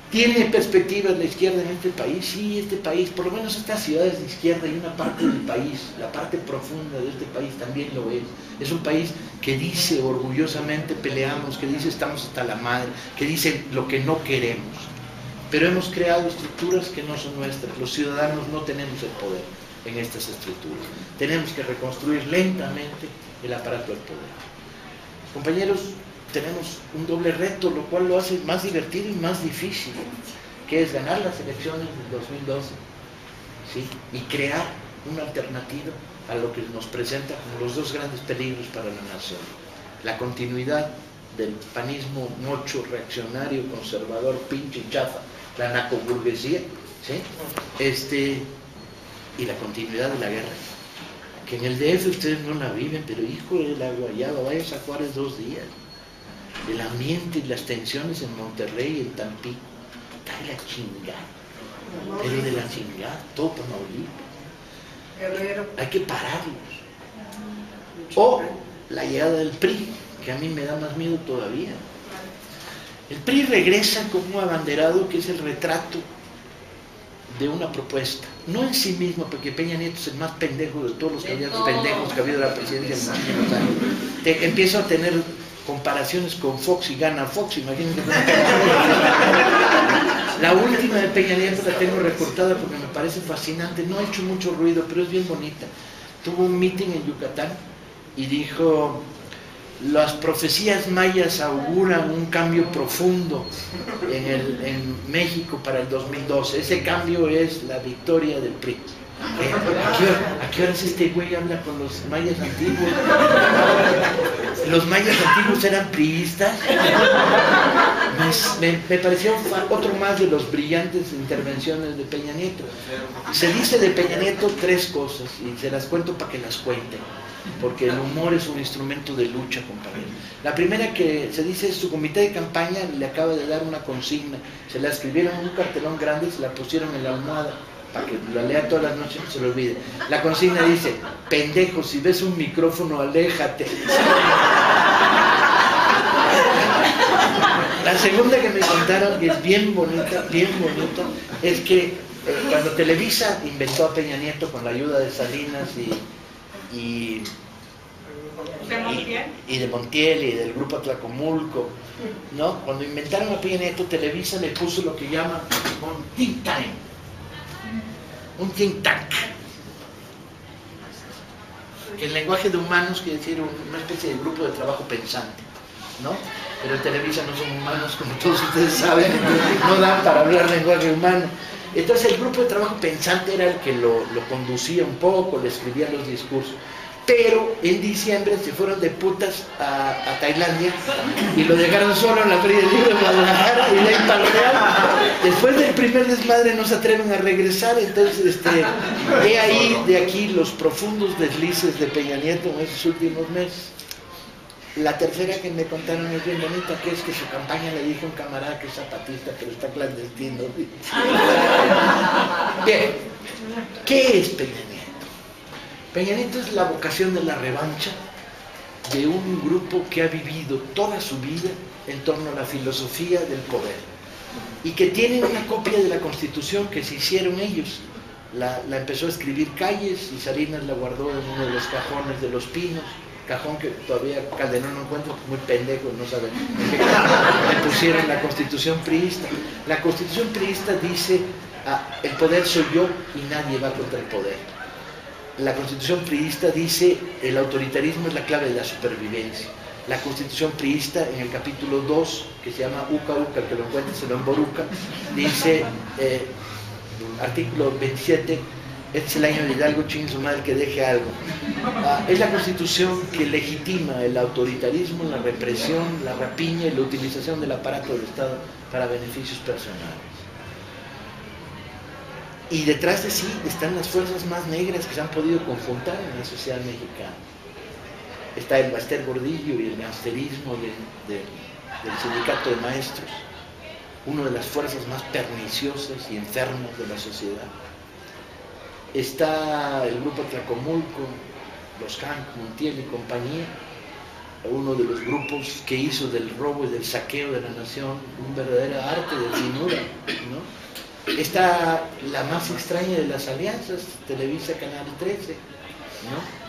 ¿Tiene perspectivas la izquierda en este país? Sí, este país, por lo menos estas ciudades de izquierda y una parte del país, la parte profunda de este país también lo es. Es un país que dice orgullosamente peleamos, que dice estamos hasta la madre, que dice lo que no queremos. Pero hemos creado estructuras que no son nuestras. Los ciudadanos no tenemos el poder en estas estructuras. Tenemos que reconstruir lentamente el aparato del poder. Compañeros, tenemos un doble reto, lo cual lo hace más divertido y más difícil, que es ganar las elecciones del 2012, ¿sí? Y crear una alternativa a lo que nos presenta como los 2 grandes peligros para la nación: la continuidad del panismo mocho, reaccionario, conservador, pinche y chafa, la narcoburguesía, ¿sí? Y la continuidad de la guerra, que en el DF ustedes no la viven, pero hijo de la guayaba, vayas a Juárez 2 días. El ambiente y las tensiones en Monterrey, en Tampico, está de la chingada, pero de la chingada, todo Tamaulipas. Hay que pararlos. O la llegada del PRI, que a mí me da más miedo todavía. El PRI regresa como un abanderado que es el retrato de una propuesta, no en sí mismo, porque Peña Nieto es el más pendejo de todos los candidatos pendejos que ha habido en la presidencia en los últimos años. Empiezo a tener comparaciones con Fox y gana Fox, imagínense. La última de Peña Nieto la tengo recortada porque me parece fascinante, no ha hecho mucho ruido, pero es bien bonita. Tuvo un meeting en Yucatán y dijo: las profecías mayas auguran un cambio profundo en México para el 2012. Ese cambio es la victoria del PRI. ¿A qué horas este güey habla con los mayas antiguos? ¿Los mayas antiguos eran priistas? Me pareció otro más de los brillantes intervenciones de Peña Nieto. Se dice de Peña Nieto 3 cosas y se las cuento para que las cuenten, porque el humor es un instrumento de lucha, compañeros. La primera que se dice es: su comité de campaña le acaba de dar una consigna, se la escribieron en un cartelón grande y se la pusieron en la almohada para que la lea todas las noches y no se lo olvide. La consigna dice: pendejo, si ves un micrófono, aléjate. La segunda que me contaron, que es bien bonita, es que cuando Televisa inventó a Peña Nieto con la ayuda de Salinas y de Montiel y del grupo Atlacomulco, ¿no? Cuando inventaron a Peña Nieto, Televisa le puso lo que llaman un think tank. Un think tank. Que en lenguaje de humanos quiere decir una especie de grupo de trabajo pensante, ¿no? Pero en Televisa no son humanos, como todos ustedes saben, no dan para hablar lenguaje humano. Entonces el grupo de trabajo pensante era el que lo conducía un poco, le escribía los discursos. Pero en diciembre se fueron de putas a Tailandia y lo dejaron solo en la Feria del Libro de Guadalajara y de ahí para el Real. Después del primer desmadre no se atreven a regresar, entonces he ahí de aquí los profundos deslices de Peña Nieto en esos últimos meses. La tercera que me contaron es bien bonita, que es que su campaña le dijo a un camarada que es zapatista, pero está clandestino. Bien, ¿qué es Peña Nieto? Peña Nieto es la vocación de la revancha de un grupo que ha vivido toda su vida en torno a la filosofía del poder y que tienen una copia de la Constitución que se hicieron ellos la empezó a escribir Calles y Salinas la guardó en uno de los cajones de Los Pinos, cajón que todavía Calderón no encuentra, muy pendejo, no saben. Le pusieron la Constitución priista. La Constitución priista dice, el poder soy yo y nadie va contra el poder. La Constitución priista dice, el autoritarismo es la clave de la supervivencia. La Constitución priista, en el capítulo 2, que se llama Uca Uca, el que lo encuentre se lo emboruca, dice, artículo 27, este es el año de Hidalgo, chingue su madre que deje algo. Es la Constitución que legitima el autoritarismo, la represión, la rapiña y la utilización del aparato del Estado para beneficios personales. Y detrás de sí están las fuerzas más negras que se han podido confrontar en la sociedad mexicana. Está el Baster Gordillo y el gangsterismo del sindicato de maestros, una de las fuerzas más perniciosas y enfermas de la sociedad. Está el grupo Tlacomulco, los Hank, Montiel y compañía, uno de los grupos que hizo del robo y del saqueo de la nación un verdadero arte de finura, ¿no? Está la más extraña de las alianzas, Televisa Canal 13, ¿no?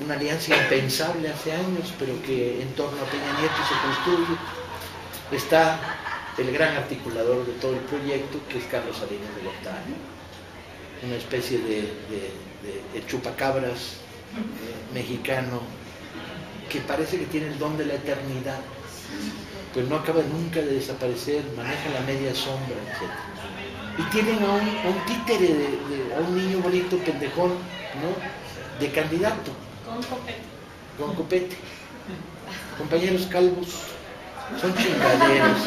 Una alianza impensable hace años, pero que en torno a Peña Nieto se construye. Está el gran articulador de todo el proyecto, que es Carlos Salinas de Gortari, una especie de chupacabras mexicano que parece que tiene el don de la eternidad, pues no acaba nunca de desaparecer, maneja la media sombra, etc. Y tienen a un títere, a un niño bonito, pendejón, ¿no? De candidato. Con copete. Con copete. Compañeros calvos, son chingaderos.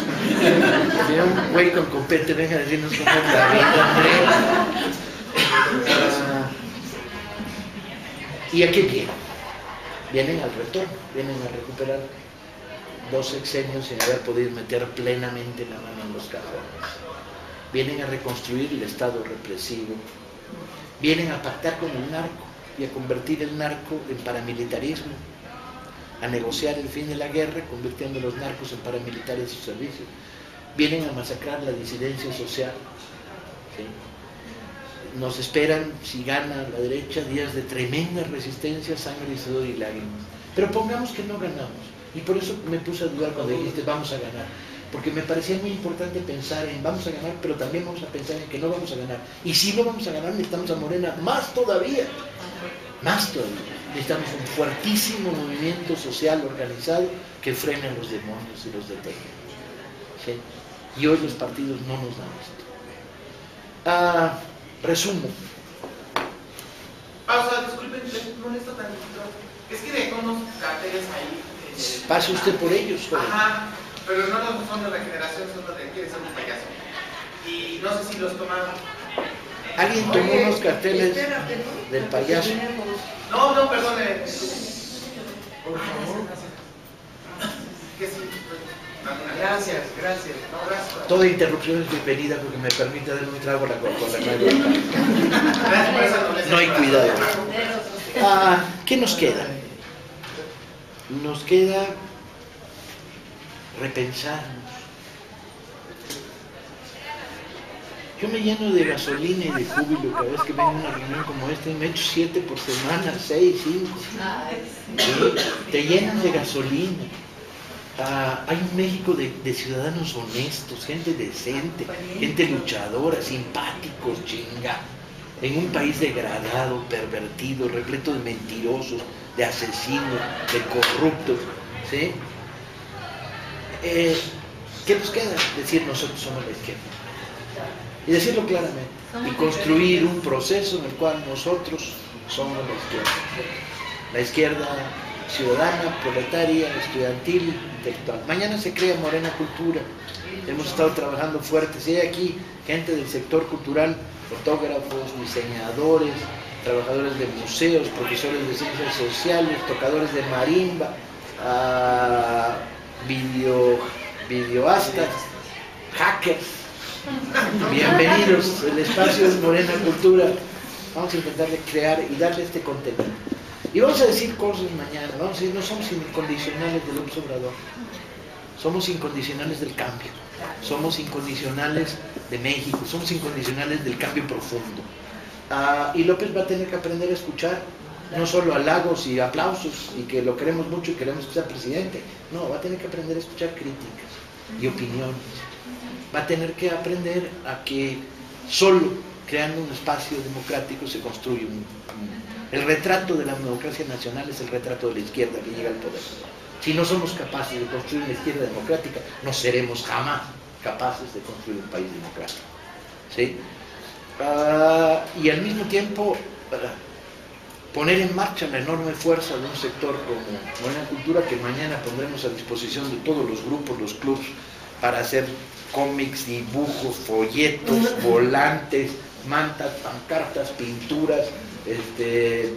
Si un güey con copete venga a decirnos cómo es la vida, hombre. ¿Y a qué vienen? Vienen al retorno, vienen a recuperar 2 sexenios sin haber podido meter plenamente la mano en los cajones. Vienen a reconstruir el Estado represivo. Vienen a pactar con el narco y a convertir el narco en paramilitarismo, a negociar el fin de la guerra, convirtiendo a los narcos en paramilitares de su servicio. Vienen a masacrar la disidencia social, ¿sí? Nos esperan, si gana la derecha, días de tremenda resistencia, sangre, sudor y lágrimas. Pero pongamos que no ganamos, y por eso me puse a dudar cuando dijiste vamos a ganar, porque me parecía muy importante pensar en vamos a ganar, pero también vamos a pensar en que no vamos a ganar. Y si no vamos a ganar, necesitamos a Morena más todavía. Más todavía. Necesitamos un fuertísimo movimiento social organizado que frene a los demonios y los detenga. ¿Sí? Y hoy los partidos no nos dan esto. Resumo. Pausa, disculpen, les molesto tantito. Es que dejó unos carteles ahí. Pase usted por ellos, joven. Ajá, pero no son de Regeneración, son los de Quiere Ser un Payaso. Y no sé si los tomaron. ¿Alguien tomó unos carteles del payaso? No, perdón. Por favor. Que sí. Gracias. No, gracias. Toda interrupción es bienvenida porque me permite dar un trago a la Coca-Cola. Gracias por esa nobleza. No hay cuidado. ¿Qué nos queda? Nos queda repensarnos. Yo me lleno de gasolina y de júbilo cada vez que vengo a una reunión como esta y me echo 7 por semana, 6, 5. ¿Sí? Te llenas de gasolina. Hay un México de ciudadanos honestos, gente decente, gente luchadora, simpáticos, chinga. En un país degradado, pervertido, repleto de mentirosos, de asesinos, de corruptos. ¿Sí? ¿Qué nos queda? Decir nosotros somos la izquierda. Y decirlo claramente. Y construir un proceso en el cual nosotros somos la izquierda. La izquierda ciudadana, proletaria, estudiantil, intelectual. Mañana se crea Morena Cultura. Hemos estado trabajando fuerte. Si hay aquí gente del sector cultural, fotógrafos, diseñadores, trabajadores de museos, profesores de ciencias sociales, tocadores de marimba, videoastas, hackers. Bienvenidos, el espacio es Morena Cultura. Vamos a intentar crear y darle este contenido. Y vamos a decir cosas mañana, vamos a decir, no somos incondicionales del Obrador, somos incondicionales del cambio, somos incondicionales de México, somos incondicionales del cambio profundo. Y López va a tener que aprender a escuchar, no solo halagos y aplausos, y que lo queremos mucho y queremos que sea presidente. No, va a tener que aprender a escuchar críticas y opiniones. Va a tener que aprender a que solo creando un espacio democrático se construye el retrato de la democracia nacional es el retrato de la izquierda que llega al poder. Si no somos capaces de construir una izquierda democrática, no seremos jamás capaces de construir un país democrático. ¿Sí? Y al mismo tiempo poner en marcha la enorme fuerza de un sector como Buena Cultura, que mañana pondremos a disposición de todos los grupos, los clubs, para hacer cómics, dibujos, folletos, volantes, mantas, pancartas, pinturas,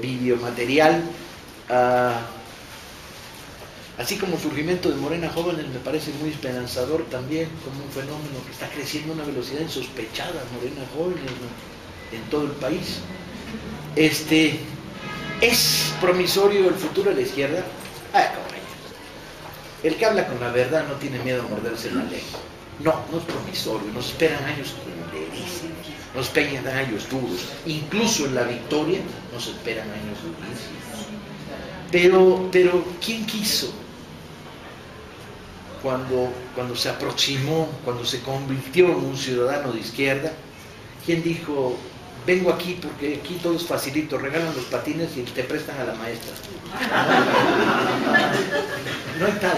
videomaterial. Así como el surgimiento de Morena Jóvenes me parece muy esperanzador también, como un fenómeno que está creciendo a una velocidad insospechada, Morena Jóvenes, ¿no?, en todo el país. ¿Es promisorio el futuro de la izquierda? Compañeros, el que habla con la verdad no tiene miedo a morderse la lengua. No, no es promisorio, nos esperan años culerísimos, nos esperan años duros, incluso en la victoria nos esperan años durísimos. Pero ¿quién quiso? Cuando se aproximó, cuando se convirtió en un ciudadano de izquierda, ¿quién dijo, vengo aquí porque aquí todo es facilito, regalan los patines y te prestan a la maestra? No hay tal.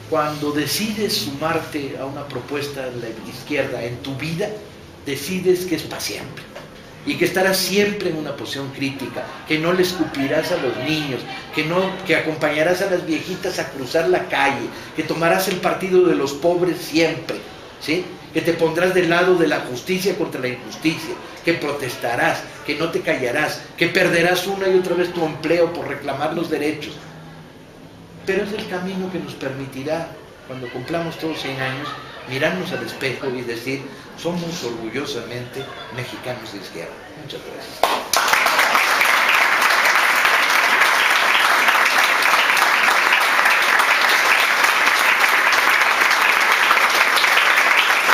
Cuando decides sumarte a una propuesta de la izquierda en tu vida, decides que es para siempre y que estarás siempre en una posición crítica, que no le escupirás a los niños, que acompañarás a las viejitas a cruzar la calle, que tomarás el partido de los pobres siempre, ¿sí?, que te pondrás del lado de la justicia contra la injusticia, que protestarás, que no te callarás, que perderás una y otra vez tu empleo por reclamar los derechos. Pero es el camino que nos permitirá, cuando cumplamos todos 100 años, mirarnos al espejo y decir, somos orgullosamente mexicanos de izquierda. Muchas gracias.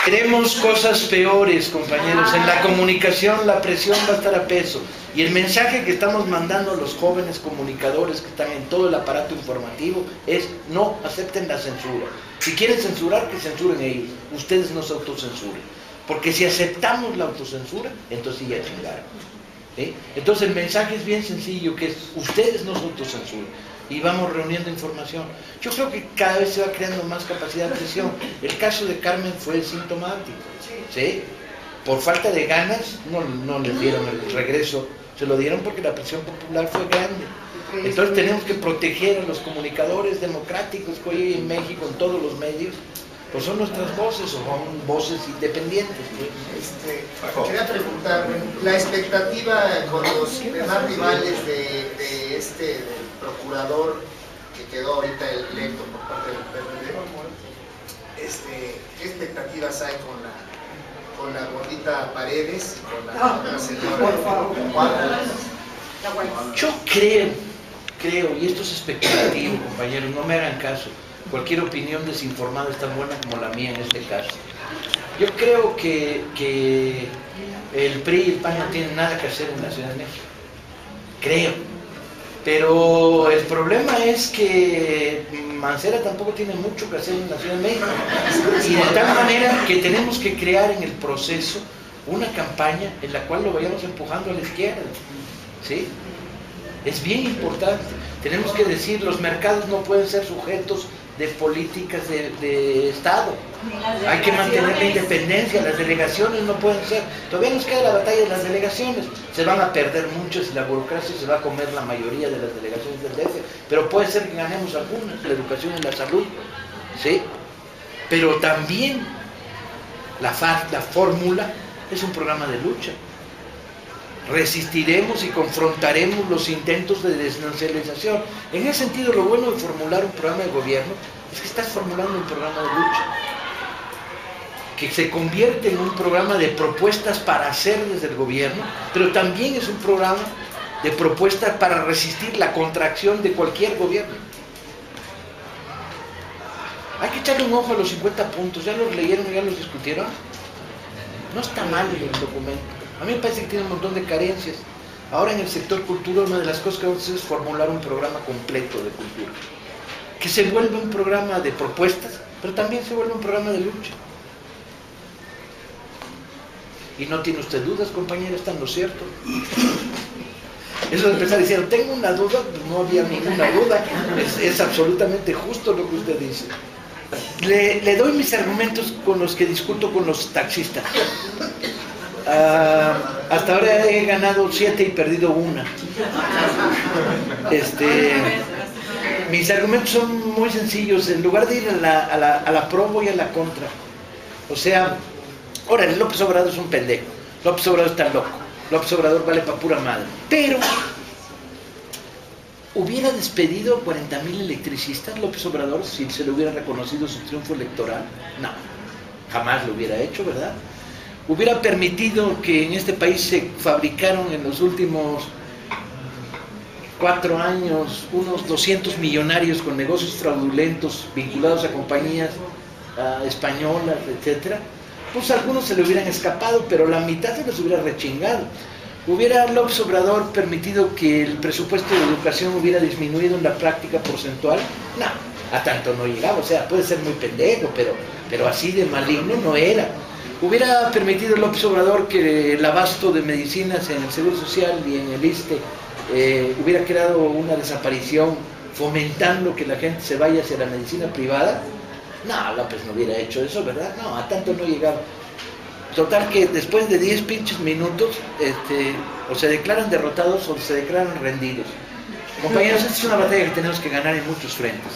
Queremos cosas peores, compañeros. En la comunicación la presión va a estar a peso. Y el mensaje que estamos mandando a los jóvenes comunicadores que están en todo el aparato informativo es: no acepten la censura. Si quieren censurar, que censuren ellos. Ustedes no se autocensuren. Porque si aceptamos la autocensura, entonces ya chingaron. ¿Sí? Entonces el mensaje es bien sencillo, que es: ustedes no se autocensuren. Y vamos reuniendo información. Yo creo que cada vez se va creando más capacidad de presión. El caso de Carmen fue sintomático, ¿sí? Por falta de ganas no les dieron el regreso, se lo dieron porque la presión popular fue grande. Entonces tenemos que proteger a los comunicadores democráticos que hoy hay en México, en todos los medios, pues son nuestras voces, o son voces independientes. Quería preguntar, la expectativa con los demás rivales del procurador que quedó ahorita electo por parte del PRD, ¿qué expectativas hay con la gordita Paredes y con la otra señora? Yo creo, y esto es especulativo, compañeros, no me hagan caso. Cualquier opinión desinformada es tan buena como la mía en este caso. Yo creo que el PRI y el PAN no tienen nada que hacer en la Ciudad de México. Creo. Pero el problema es que Mancera tampoco tiene mucho que hacer en la Ciudad de México. Y de tal manera que tenemos que crear en el proceso una campaña en la cual lo vayamos empujando a la izquierda. ¿Sí? Es bien importante. Tenemos que decir, los mercados no pueden ser sujetos de políticas de Estado. Hay que mantener la independencia, las delegaciones no pueden ser. Todavía nos queda la batalla de las delegaciones. Se van a perder muchas y la burocracia se va a comer la mayoría de las delegaciones del DF, pero puede ser que ganemos algunas, la educación y la salud, ¿sí? Pero también la fórmula es un programa de lucha. Resistiremos y confrontaremos los intentos de desnacionalización. En ese sentido, lo bueno de formular un programa de gobierno es que estás formulando un programa de lucha que se convierte en un programa de propuestas para hacer desde el gobierno, pero también es un programa de propuestas para resistir la contracción de cualquier gobierno. Hay que echarle un ojo a los 50 puntos. ¿Ya los leyeron y ya los discutieron? No está mal el documento. A mí me parece que tiene un montón de carencias. Ahora en el sector cultura una de las cosas que vamos a hacer es formular un programa completo de cultura. Que se vuelva un programa de propuestas, pero también se vuelva un programa de lucha. Y no tiene usted dudas, compañero, está en lo cierto. Eso de empezar diciendo, tengo una duda, pues no había ninguna duda. Es absolutamente justo lo que usted dice. Le doy mis argumentos con los que discuto con los taxistas. Hasta ahora he ganado 7 y perdido 1. Mis argumentos son muy sencillos. En lugar de ir a la pro, voy a la contra. O sea, ahora López Obrador es un pendejo. López Obrador está loco. López Obrador vale para pura madre. Pero hubiera despedido 40,000 electricistas López Obrador si se le hubiera reconocido su triunfo electoral. No, jamás lo hubiera hecho, ¿verdad? Hubiera permitido que en este país se fabricaron en los últimos 4 años unos 200 millonarios con negocios fraudulentos vinculados a compañías españolas, etcétera. Pues algunos se le hubieran escapado, pero la mitad se les hubiera rechingado. ¿Hubiera López Obrador permitido que el presupuesto de educación hubiera disminuido en la práctica porcentual? No, a tanto no llegaba. O sea, puede ser muy pendejo, pero así de maligno no era. ¿Hubiera permitido López Obrador que el abasto de medicinas en el Seguro Social y en el ISSSTE hubiera creado una desaparición, fomentando que la gente se vaya hacia la medicina privada? No, López no hubiera hecho eso, ¿verdad? No, a tanto no llegaba. Total que después de 10 pinches minutos, o se declaran derrotados o se declaran rendidos. Compañeros, esta es una batalla que tenemos que ganar en muchos frentes.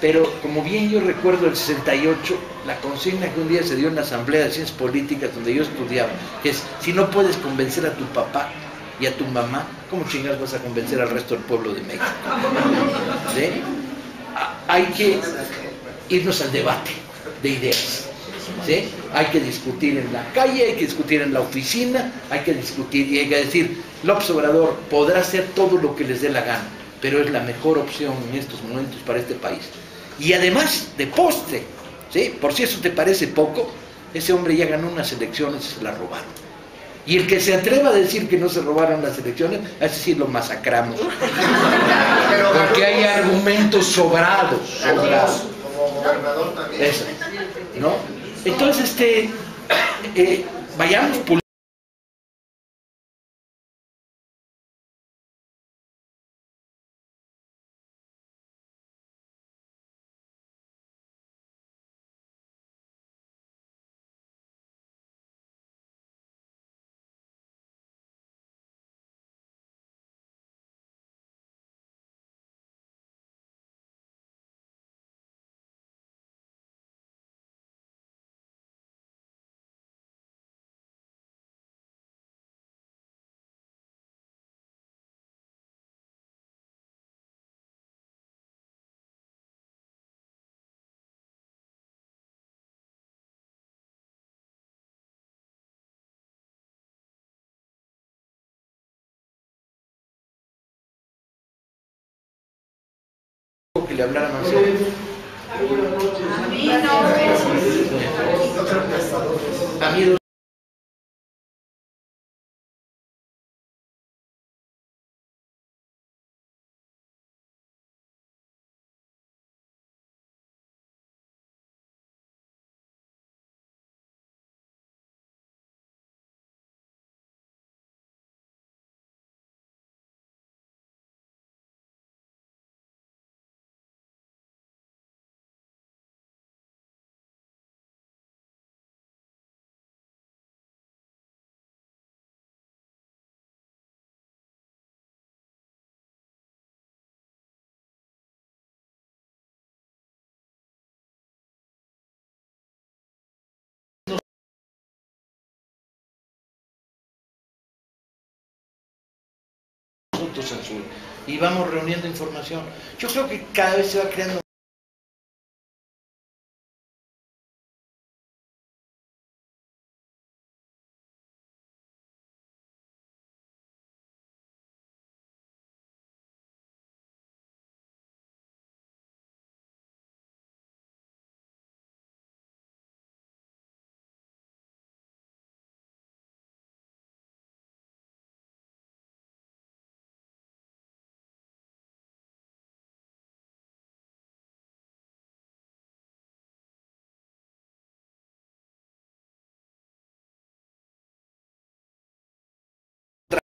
Pero como bien yo recuerdo el 68, la consigna que un día se dio en la Asamblea de Ciencias Políticas donde yo estudiaba, que es, si no puedes convencer a tu papá y a tu mamá, ¿cómo chingados vas a convencer al resto del pueblo de México? ¿Sí? Hay que irnos al debate de ideas. ¿Sí? Hay que discutir en la calle, hay que discutir en la oficina, hay que discutir y hay que decir, López Obrador podrá hacer todo lo que les dé la gana, pero es la mejor opción en estos momentos para este país. Y además, de postre, ¿sí? Por si eso te parece poco, ese hombre ya ganó unas elecciones y se las robaron. Y el que se atreva a decir que no se robaron las elecciones, a ese sí lo masacramos. Porque hay argumentos sobrados. Como gobernador también. Eso, ¿no? Entonces, vayamos por que le hablaran así. A mí no, A mí autocensura y vamos reuniendo información. Yo creo que cada vez se va creando